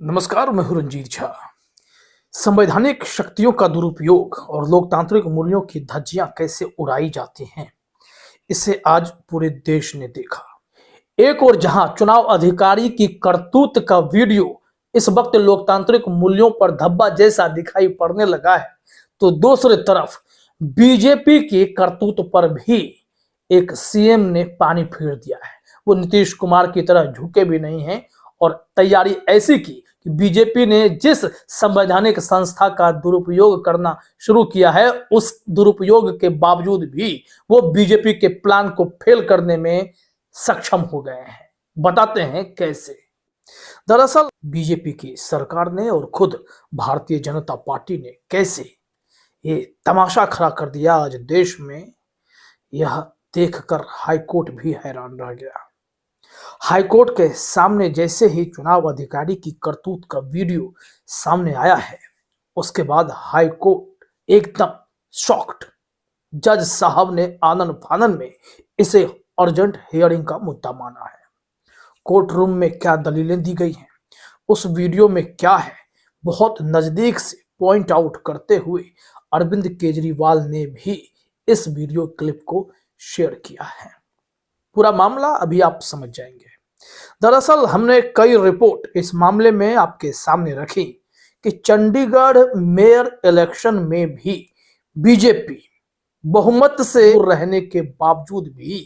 नमस्कार, मैं हूं रंजीत झा। संवैधानिक शक्तियों का दुरुपयोग और लोकतांत्रिक मूल्यों की धज्जियां कैसे उड़ाई जाती हैं, इसे आज पूरे देश ने देखा। एक और जहां चुनाव अधिकारी की करतूत का वीडियो इस वक्त लोकतांत्रिक मूल्यों पर धब्बा जैसा दिखाई पड़ने लगा है, तो दूसरी तरफ बीजेपी की करतूत पर भी एक सीएम ने पानी फेर दिया है। वो नीतीश कुमार की तरह झुके भी नहीं हैं और तैयारी ऐसी की कि बीजेपी ने जिस संवैधानिक संस्था का दुरुपयोग करना शुरू किया है, उस दुरुपयोग के बावजूद भी वो बीजेपी के प्लान को फेल करने में सक्षम हो गए हैं। बताते हैं कैसे। दरअसल बीजेपी की सरकार ने और खुद भारतीय जनता पार्टी ने कैसे ये तमाशा खड़ा कर दिया आज देश में, यह देखकर हाईकोर्ट भी हैरान रह गया। हाईकोर्ट के सामने जैसे ही चुनाव अधिकारी की करतूत का वीडियो सामने आया है, उसके बाद हाईकोर्ट एकदम शॉक्ड। जज साहब ने आनन फानन में इसे अर्जेंट हियरिंग का मुद्दा माना है। कोर्ट रूम में क्या दलीलें दी गई हैं, उस वीडियो में क्या है, बहुत नजदीक से पॉइंट आउट करते हुए अरविंद केजरीवाल ने भी इस वीडियो क्लिप को शेयर किया है। पूरा मामला अभी आप समझ जाएंगे। दरअसल हमने कई रिपोर्ट इस मामले में आपके सामने रखी कि चंडीगढ़ मेयर इलेक्शन में भी बीजेपी बहुमत से दूर रहने के बावजूद भी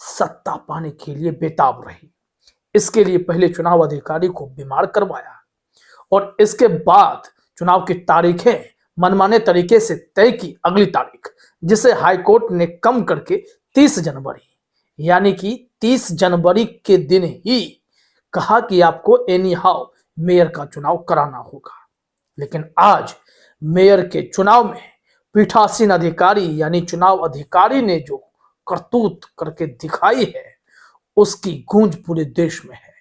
सत्ता पाने के लिए बेताब रही। इसके लिए पहले चुनाव अधिकारी को बीमार करवाया और इसके बाद चुनाव की तारीखें मनमाने तरीके से तय की, अगली तारीख, जिसे हाईकोर्ट ने कम करके 30 जनवरी यानी कि 30 जनवरी के दिन ही कहा कि आपको एनी हाउ मेयर का चुनाव कराना होगा। लेकिन आज मेयर के चुनाव में पीठासीन अधिकारी यानी चुनाव अधिकारी ने जो करतूत करके दिखाई है, उसकी गूंज पूरे देश में है।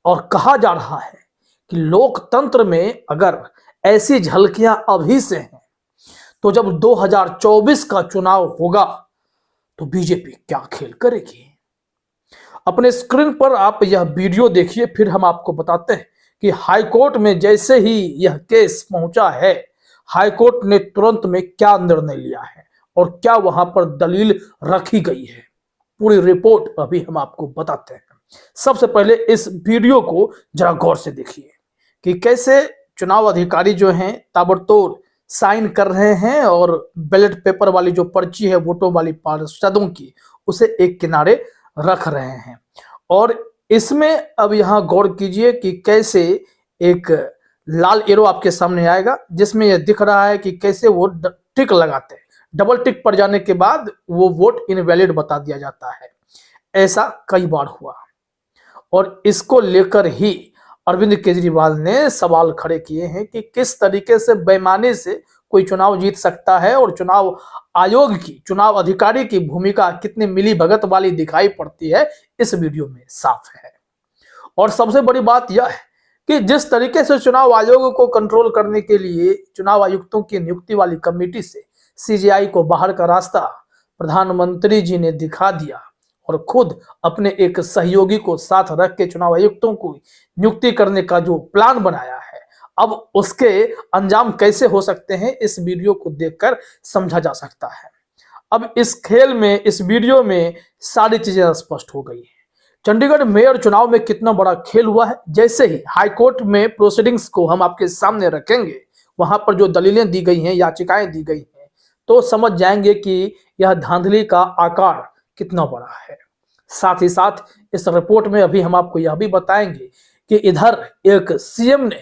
और कहा जा रहा है कि लोकतंत्र में अगर ऐसी झलकियां अभी से हैं, तो जब 2024 का चुनाव होगा तो बीजेपी क्या खेल करेगी। अपने स्क्रीन पर आप यह वीडियो देखिए, फिर हम आपको बताते हैं कि हाईकोर्ट में जैसे ही यह केस पहुंचा है, हाईकोर्ट ने तुरंत में क्या निर्णय लिया है और क्या वहां पर दलील रखी गई है। पूरी रिपोर्ट अभी हम आपको बताते हैं। सबसे पहले इस वीडियो को जरा गौर से देखिए कि कैसे चुनाव अधिकारी जो हैं ताबड़तोड़ साइन कर रहे हैं और बैलेट पेपर वाली जो पर्ची है वोटों वाली पार्षदों की, उसे एक किनारे रख रहे हैं। और इसमें अब यहां गौर कीजिए कि कैसे एक लाल एरो आपके सामने आएगा जिसमें यह दिख रहा है कि कैसे वो टिक लगाते हैं। डबल टिक पर जाने के बाद वो वोट इनवैलिड बता दिया जाता है। ऐसा कई बार हुआ और इसको लेकर ही अरविंद केजरीवाल ने सवाल खड़े किए हैं कि किस तरीके से बेईमानी से कोई चुनाव जीत सकता है और चुनाव आयोग की, चुनाव अधिकारी की भूमिका कितनी मिली भगत वाली दिखाई पड़ती है, इस वीडियो में साफ है। और सबसे बड़ी बात यह है कि जिस तरीके से चुनाव आयोग को कंट्रोल करने के लिए चुनाव आयुक्तों की नियुक्ति वाली कमेटी से सीजेआई को बाहर का रास्ता प्रधानमंत्री जी ने दिखा दिया और खुद अपने एक सहयोगी को साथ रख के चुनाव आयुक्तों को नियुक्ति करने का जो प्लान बनाया है, अब उसके अंजाम कैसे हो सकते हैं, इस वीडियो को देखकर समझा जा सकता है। अब इस खेल में, इस वीडियो में सारी चीजें स्पष्ट हो गई हैं। चंडीगढ़ मेयर चुनाव में कितना बड़ा खेल हुआ है, जैसे ही हाईकोर्ट में प्रोसीडिंग्स को हम आपके सामने रखेंगे, वहां पर जो दलीलें दी गई हैं, याचिकाएं दी गई हैं, तो समझ जाएंगे कि यह धांधली का आकार कितना बड़ा है। साथ ही साथ इस रिपोर्ट में अभी हम आपको यह भी बताएंगे कि इधर एक सीएम ने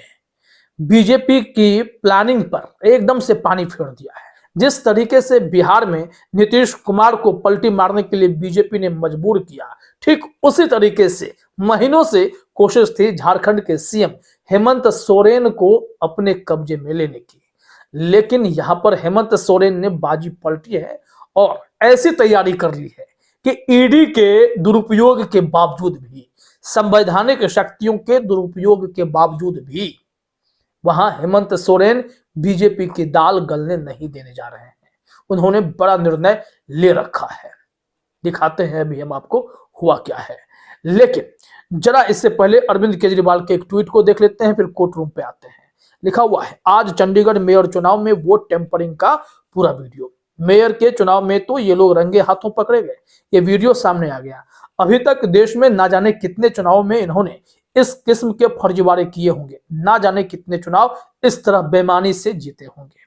बीजेपी की प्लानिंग पर एकदम से पानी फेर दिया है। जिस तरीके से बिहार में नीतीश कुमार को पलटी मारने के लिए बीजेपी ने मजबूर किया, ठीक उसी तरीके से महीनों से कोशिश थी झारखंड के सीएम हेमंत सोरेन को अपने कब्जे में लेने की। लेकिन यहां पर हेमंत सोरेन ने बाजी पलटी है और ऐसी तैयारी कर ली है कि ईडी के दुरुपयोग के बावजूद भी, संवैधानिक शक्तियों के दुरुपयोग के बावजूद भी, वहां हेमंत सोरेन बीजेपी की दाल गलने नहीं देने जा रहे हैं। उन्होंने बड़ा निर्णय ले रखा है। दिखाते हैं अभी हम आपको हुआ क्या है। लेकिन जरा इससे पहले अरविंद केजरीवाल के एक ट्वीट को देख लेते हैं, फिर कोर्ट रूम पे आते हैं। लिखा हुआ है, आज चंडीगढ़ मेयर चुनाव में वोट टेम्परिंग का पूरा वीडियो। मेयर के चुनाव में तो ये लोग रंगे हाथों पकड़े गए, ये वीडियो सामने आ गया। अभी तक देश में ना जाने कितने चुनाव में इन्होंने इस किस्म के फर्जीवाड़े किए होंगे, ना जाने कितने चुनाव इस तरह बेईमानी से जीते होंगे।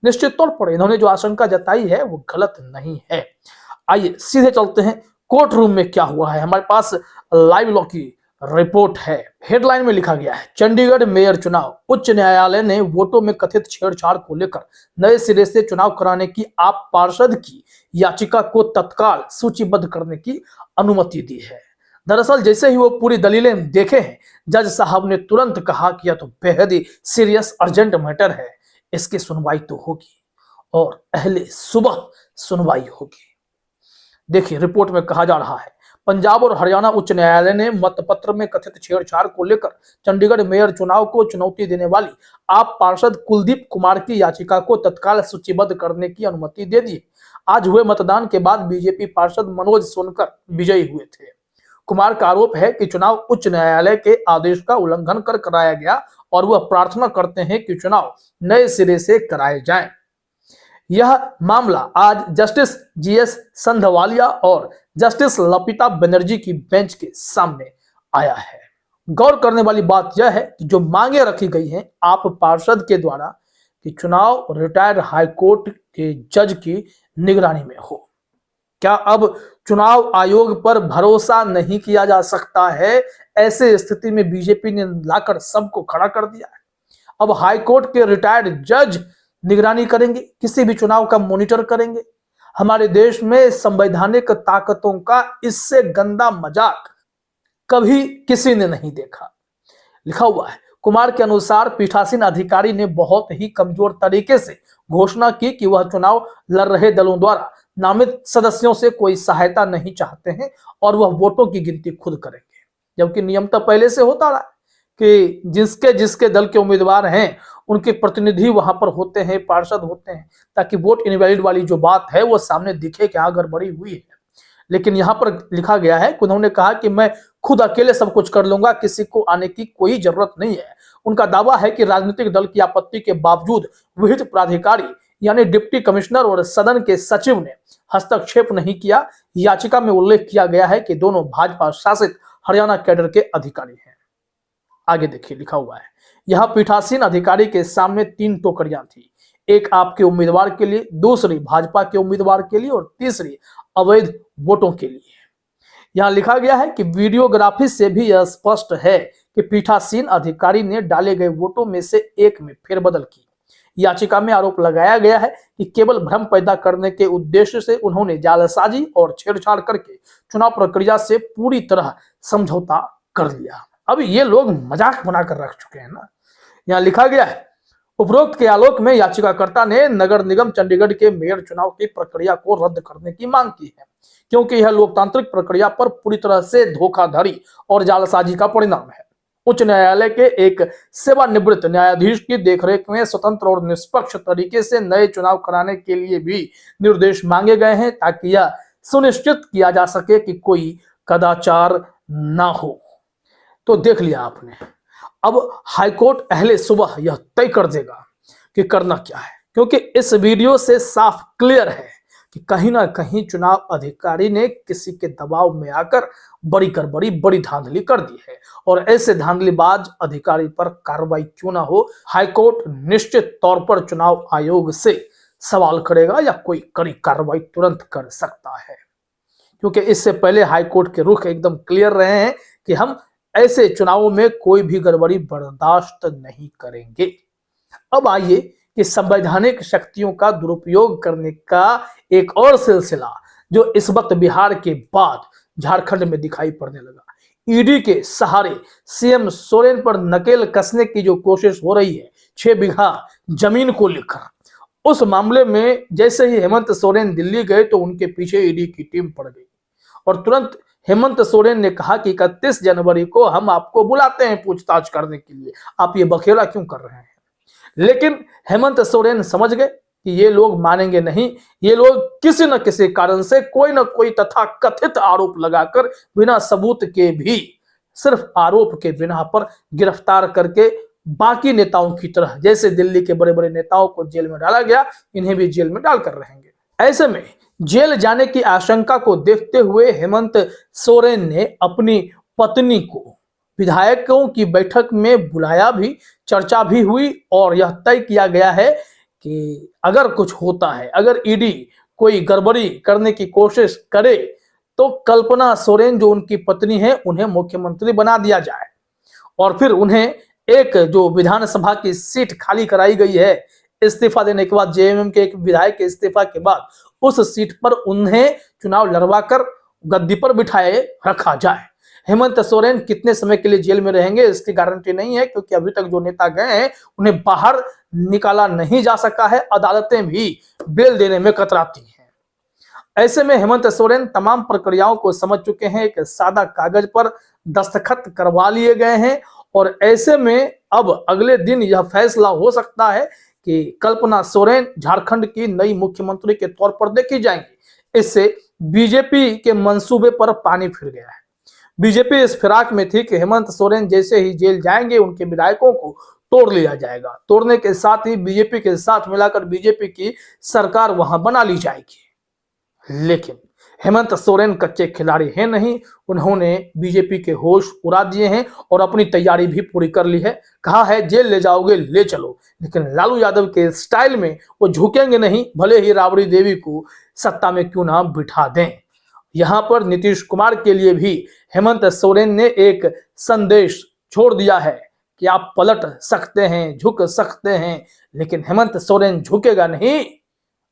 निश्चित तौर पर इन्होंने जो आशंका जताई है वो गलत नहीं है। आइए सीधे चलते हैं कोर्ट रूम में क्या हुआ है। हमारे पास लाइव लॉ की रिपोर्ट है। हेडलाइन में लिखा गया है, चंडीगढ़ मेयर चुनाव, उच्च न्यायालय ने वोटों में कथित छेड़छाड़ को लेकर नए सिरे से चुनाव कराने की आप पार्षद की याचिका को तत्काल सूचीबद्ध करने की अनुमति दी है। दरअसल जैसे ही वो पूरी दलीलें देखे हैं, जज साहब ने तुरंत कहा कि यह तो बेहद ही सीरियस अर्जेंट मैटर है, इसकी सुनवाई तो होगी और अहले सुबह सुनवाई होगी। देखिए रिपोर्ट में कहा जा रहा है, पंजाब और हरियाणा उच्च न्यायालय ने मतपत्र में कथित छेड़छाड़ को लेकर चंडीगढ़ मेयर चुनाव को चुनौती देने वाली आप पार्षद कुलदीप कुमार की याचिका को तत्काल सूचीबद्ध करने की अनुमति दे दी। आज हुए मतदान के बाद बीजेपी पार्षद मनोज सोनकर विजयी हुए थे। कुमार का आरोप है कि चुनाव उच्च न्यायालय के आदेश का उल्लंघन कर कराया गया और वह प्रार्थना करते हैं कि चुनाव नए सिरे से कराए जाएं। यह मामला आज जस्टिस जीएस संधवालिया और जस्टिस लपिता बनर्जी की बेंच के सामने आया है। गौर करने वाली बात यह है कि जो मांगे रखी गई हैं आप पार्षद के द्वारा कि चुनाव रिटायर्ड हाईकोर्ट के जज की निगरानी में हो। क्या अब चुनाव आयोग पर भरोसा नहीं किया जा सकता है? ऐसे स्थिति में बीजेपी ने लाकर सबको खड़ा कर दिया है। अब हाईकोर्ट के रिटायर्ड जज निगरानी करेंगे, किसी भी चुनाव का मॉनिटर करेंगे। हमारे देश में संवैधानिक ताकतों का इससे गंदा मजाक कभी किसी ने नहीं देखा। लिखा हुआ है, कुमार के अनुसार पीठासीन अधिकारी ने बहुत ही कमजोर तरीके से घोषणा की कि वह चुनाव लड़ रहे दलों द्वारा नामित सदस्यों से कोई सहायता नहीं चाहते हैं और वह वोटों की गिनती खुद करेंगे, जबकि नियम तो पहले से होता रहा कि जिसके जिसके दल के उम्मीदवार हैं उनके प्रतिनिधि वहां पर होते हैं, पार्षद होते हैं, ताकि वोट इनवैलिड वाली जो बात है वो सामने दिखे कि हाँ गड़बड़ी हुई है। लेकिन यहाँ पर लिखा गया है कि उन्होंने कहा कि मैं खुद अकेले सब कुछ कर लूंगा, किसी को आने की कोई जरूरत नहीं है। उनका दावा है कि राजनीतिक दल की आपत्ति के बावजूद विहित प्राधिकारी यानी डिप्टी कमिश्नर और सदन के सचिव ने हस्तक्षेप नहीं किया। याचिका में उल्लेख किया गया है कि दोनों भाजपा शासित हरियाणा कैडर के अधिकारी हैं। आगे देखिए लिखा हुआ है, यहां पीठासीन अधिकारी के सामने 3 टोकरियां थी, एक आपके उम्मीदवार के लिए, दूसरी भाजपा के उम्मीदवार के लिए और तीसरी अवैध वोटों के लिए। यहां लिखा गया है कि वीडियोग्राफी से भी यह स्पष्ट है कि पीठासीन अधिकारी ने डाले गए वोटों में से एक में फेरबदल की। याचिका में आरोप लगाया गया है कि केवल भ्रम पैदा करने के उद्देश्य से उन्होंने जालसाजी और छेड़छाड़ करके चुनाव प्रक्रिया से पूरी तरह समझौता कर लिया। अब ये लोग मजाक बनाकर रख चुके हैं ना। यहाँ लिखा गया है, उपरोक्त के आलोक में याचिकाकर्ता ने नगर निगम चंडीगढ़ के मेयर चुनाव की प्रक्रिया को रद्द करने की मांग की है, क्योंकि यह लोकतांत्रिक प्रक्रिया पर पूरी तरह से धोखाधड़ी और जालसाजी का परिणाम है। उच्च न्यायालय के एक सेवानिवृत्त न्यायाधीश की देखरेख में स्वतंत्र और निष्पक्ष तरीके से नए चुनाव कराने के लिए भी निर्देश मांगे गए हैं, ताकि यह सुनिश्चित किया जा सके कि कोई कदाचार ना हो। तो देख लिया आपने, अब हाईकोर्ट अहले सुबह यह तय कर देगा कि करना क्या है, क्योंकि इस वीडियो से साफ क्लियर है कि कहीं ना कहीं चुनाव अधिकारी ने किसी के दबाव में आकर बड़ी गड़बड़ी, बड़ी धांधली कर दी है और ऐसे धांधलीबाज अधिकारी पर कार्रवाई क्यों ना हो, हाईकोर्ट निश्चित तौर पर चुनाव आयोग से सवाल करेगा या कोई कड़ी कार्रवाई तुरंत कर सकता है, क्योंकि इससे पहले हाईकोर्ट के रुख एकदम क्लियर रहे हैं कि हम ऐसे चुनावों में कोई भी गड़बड़ी बर्दाश्त नहीं करेंगे। अब आइए कि संवैधानिक शक्तियों का दुरुपयोग करने का एक और सिलसिला जो इस वक्त बिहार के बाद झारखंड में दिखाई पड़ने लगा। ईडी के सहारे सीएम सोरेन पर नकेल कसने की जो कोशिश हो रही है 6 बीघा जमीन को लेकर, उस मामले में जैसे ही हेमंत सोरेन दिल्ली गए तो उनके पीछे ईडी की टीम पड़ गई और तुरंत हेमंत सोरेन ने कहा कि 31 जनवरी को हम आपको बुलाते हैं पूछताछ करने के लिए, आप ये बखेड़ा क्यों कर रहे हैं। लेकिन हेमंत सोरेन समझ गए कि ये लोग मानेंगे नहीं, ये लोग किसी न किसी कारण से कोई न कोई तथा कथित आरोप लगाकर बिना सबूत के भी सिर्फ आरोप के बिना पर गिरफ्तार करके बाकी नेताओं की तरह, जैसे दिल्ली के बड़े बड़े नेताओं को जेल में डाला गया, इन्हें भी जेल में डालकर रहेंगे। ऐसे में जेल जाने की आशंका को देखते हुए हेमंत सोरेन ने अपनी पत्नी को विधायकों की बैठक में बुलाया भी, चर्चा भी हुई और यह तय किया गया है कि अगर कुछ होता है, अगर ईडी कोई गड़बड़ी करने की कोशिश करे तो कल्पना सोरेन जो उनकी पत्नी है उन्हें मुख्यमंत्री बना दिया जाए और फिर उन्हें एक जो विधानसभा की सीट खाली कराई गई है इस्तीफा देने के बाद, जेएमएम के एक विधायक के इस्तीफा के बाद उस सीट पर उन्हें चुनाव लड़वाकर गद्दी पर बिठाए रखा जाए। हेमंत सोरेन कितने समय के लिए जेल में रहेंगे इसकी गारंटी नहीं है, क्योंकि अभी तक जो नेता गए हैं उन्हें बाहर निकाला नहीं जा सका है, अदालतें भी बेल देने में कतराती हैं। ऐसे में हेमंत सोरेन तमाम प्रक्रियाओं को समझ चुके हैं, एक सादा कागज पर दस्तखत करवा लिए गए हैं और ऐसे में अब अगले दिन यह फैसला हो सकता है कि कल्पना सोरेन झारखंड की नई मुख्यमंत्री के तौर पर देखी जाएंगी। इससे बीजेपी के मंसूबे पर पानी फिर गया है। बीजेपी इस फिराक में थी कि हेमंत सोरेन जैसे ही जेल जाएंगे उनके विधायकों को तोड़ लिया जाएगा, तोड़ने के साथ ही बीजेपी के साथ मिलाकर बीजेपी की सरकार वहां बना ली जाएगी। लेकिन हेमंत सोरेन कच्चे खिलाड़ी हैं नहीं, उन्होंने बीजेपी के होश उड़ा दिए हैं और अपनी तैयारी भी पूरी कर ली है। कहा है जेल ले जाओगे ले चलो, लेकिन लालू यादव के स्टाइल में वो झुकेंगे नहीं, भले ही राबड़ी देवी को सत्ता में क्यों ना बिठा दें। यहां पर नीतीश कुमार के लिए भी हेमंत सोरेन ने एक संदेश छोड़ दिया है कि आप पलट सकते हैं, झुक सकते हैं, लेकिन हेमंत सोरेन झुकेगा नहीं।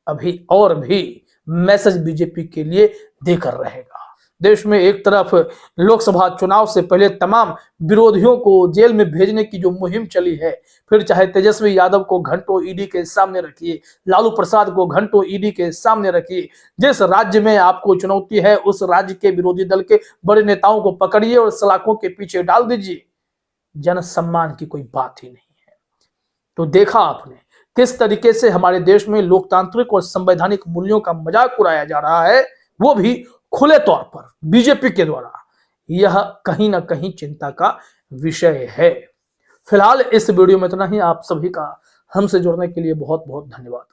अभी और भी मैसेज बीजेपी के लिए देकर रहेगा। देश में एक तरफ लोकसभा चुनाव से पहले तमाम विरोधियों को जेल में भेजने की जो मुहिम चली है, फिर चाहे तेजस्वी यादव को घंटों ईडी के सामने रखिए, लालू प्रसाद को घंटों ईडी के सामने रखिए, जिस राज्य में आपको चुनौती है उस राज्य के विरोधी दल के बड़े नेताओं को पकड़िए और सलाखों के पीछे डाल दीजिए, जन सम्मान की कोई बात ही नहीं है। तो देखा आपने किस तरीके से हमारे देश में लोकतांत्रिक और संवैधानिक मूल्यों का मजाक उड़ाया जा रहा है, वो भी खुले तौर पर बीजेपी के द्वारा। यह कहीं ना कहीं चिंता का विषय है। फिलहाल इस वीडियो में इतना ही। आप सभी का हमसे जुड़ने के लिए बहुत बहुत धन्यवाद।